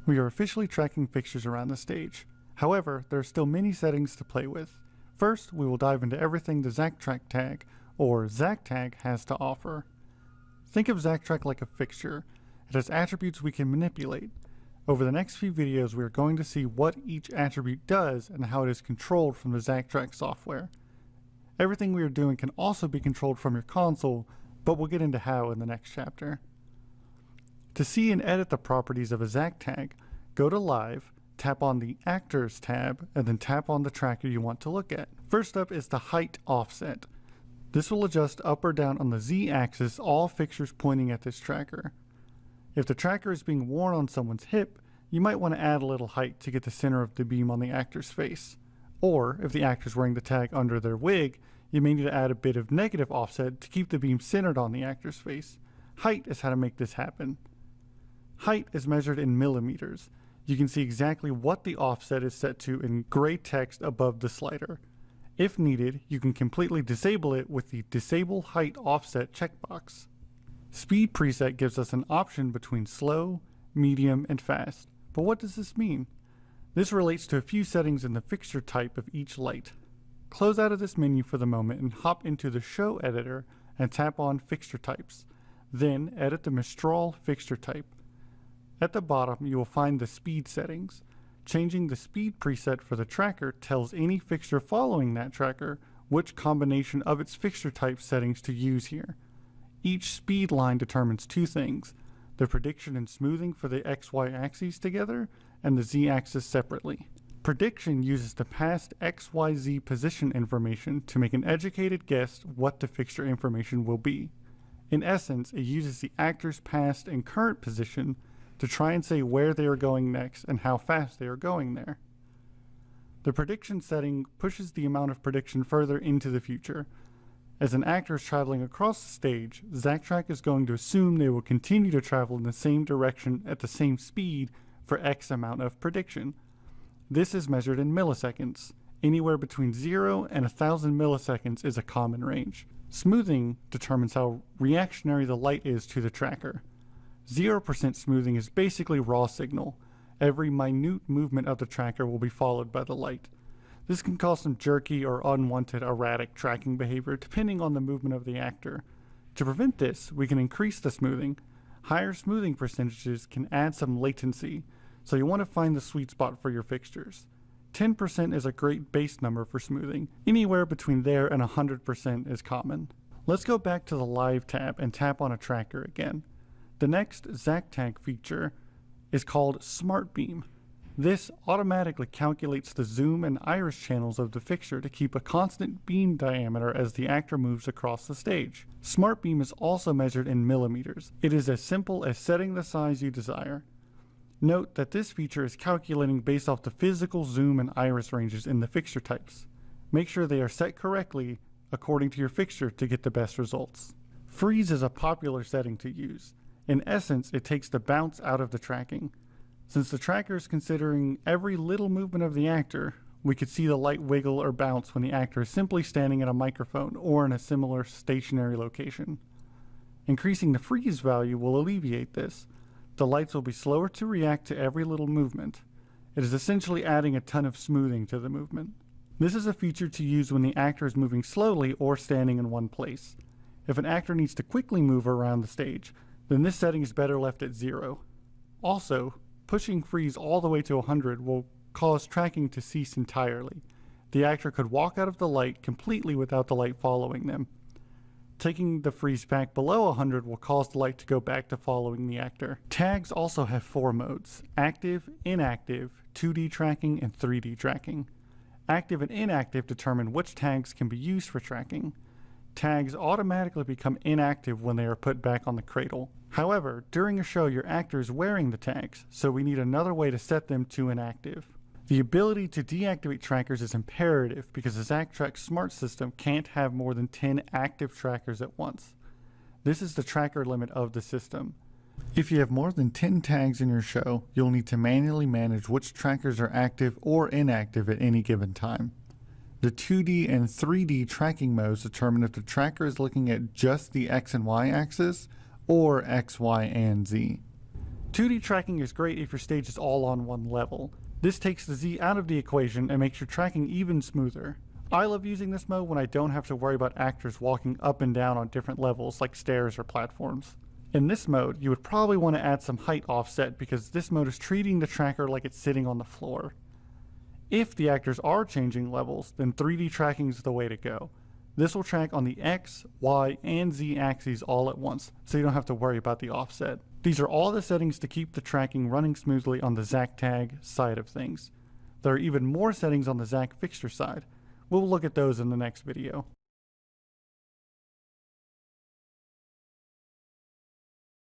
We are officially tracking fixtures around the stage. However, there are still many settings to play with. First, we will dive into everything the zactrack tag, or zacTag, has to offer. Think of zactrack like a fixture. It has attributes we can manipulate. Over the next few videos, we are going to see what each attribute does and how it is controlled from the zactrack software. Everything we are doing can also be controlled from your console, but we'll get into how in the next chapter. To see and edit the properties of a zacTag, go to Live, tap on the Actors tab, and then tap on the tracker you want to look at. First up is the height offset. This will adjust up or down on the Z-axis all fixtures pointing at this tracker. If the tracker is being worn on someone's hip, you might want to add a little height to get the center of the beam on the actor's face. Or, if the actor is wearing the tag under their wig, you may need to add a bit of negative offset to keep the beam centered on the actor's face. Height is how to make this happen. Height is measured in millimeters. You can see exactly what the offset is set to in gray text above the slider. If needed, you can completely disable it with the Disable Height Offset checkbox. Speed preset gives us an option between slow, medium, and fast. But what does this mean? This relates to a few settings in the fixture type of each light. Close out of this menu for the moment and hop into the Show editor and tap on Fixture Types. Then edit the Mistral fixture type. At the bottom, you will find the speed settings. Changing the speed preset for the tracker tells any fixture following that tracker which combination of its fixture type settings to use here. Each speed line determines two things: the prediction and smoothing for the XY axes together and the Z axis separately. Prediction uses the past XYZ position information to make an educated guess what the fixture information will be. In essence, it uses the actor's past and current position to try and say where they are going next and how fast they are going there. The prediction setting pushes the amount of prediction further into the future. As an actor is traveling across the stage, zactrack is going to assume they will continue to travel in the same direction at the same speed for X amount of prediction. This is measured in milliseconds. Anywhere between 0 and 1,000 milliseconds is a common range. Smoothing determines how reactionary the light is to the tracker. 0% smoothing is basically raw signal. Every minute movement of the tracker will be followed by the light. This can cause some jerky or unwanted erratic tracking behavior depending on the movement of the actor. To prevent this, we can increase the smoothing. Higher smoothing percentages can add some latency, so you want to find the sweet spot for your fixtures. 10% is a great base number for smoothing. Anywhere between there and 100% is common. Let's go back to the Live tab and tap on a tracker again. The next zacTag feature is called Smart Beam. This automatically calculates the zoom and iris channels of the fixture to keep a constant beam diameter as the actor moves across the stage. Smart Beam is also measured in millimeters. It is as simple as setting the size you desire. Note that this feature is calculating based off the physical zoom and iris ranges in the fixture types. Make sure they are set correctly according to your fixture to get the best results. Freeze is a popular setting to use. In essence, it takes the bounce out of the tracking. Since the tracker is considering every little movement of the actor, we could see the light wiggle or bounce when the actor is simply standing at a microphone or in a similar stationary location. Increasing the freeze value will alleviate this. The lights will be slower to react to every little movement. It is essentially adding a ton of smoothing to the movement. This is a feature to use when the actor is moving slowly or standing in one place. If an actor needs to quickly move around the stage, then this setting is better left at 0. Also, pushing freeze all the way to 100 will cause tracking to cease entirely. The actor could walk out of the light completely without the light following them. Taking the freeze back below 100 will cause the light to go back to following the actor. Tags also have 4 modes: active, inactive, 2D tracking, and 3D tracking. Active and inactive determine which tags can be used for tracking. Tags automatically become inactive when they are put back on the cradle. However, during a show your actor is wearing the tags, so we need another way to set them to inactive. The ability to deactivate trackers is imperative because the zactrack smart system can't have more than 10 active trackers at once. This is the tracker limit of the system. If you have more than 10 tags in your show, you'll need to manually manage which trackers are active or inactive at any given time. The 2D and 3D tracking modes determine if the tracker is looking at just the X and Y axis or X, Y, and Z. 2D tracking is great if your stage is all on one level. This takes the Z out of the equation and makes your tracking even smoother. I love using this mode when I don't have to worry about actors walking up and down on different levels like stairs or platforms. In this mode, you would probably want to add some height offset because this mode is treating the tracker like it's sitting on the floor. If the actors are changing levels, then 3D tracking is the way to go. This will track on the X, Y, and Z axes all at once, so you don't have to worry about the offset. These are all the settings to keep the tracking running smoothly on the zacTag side of things. There are even more settings on the zacfixture side. We'll look at those in the next video.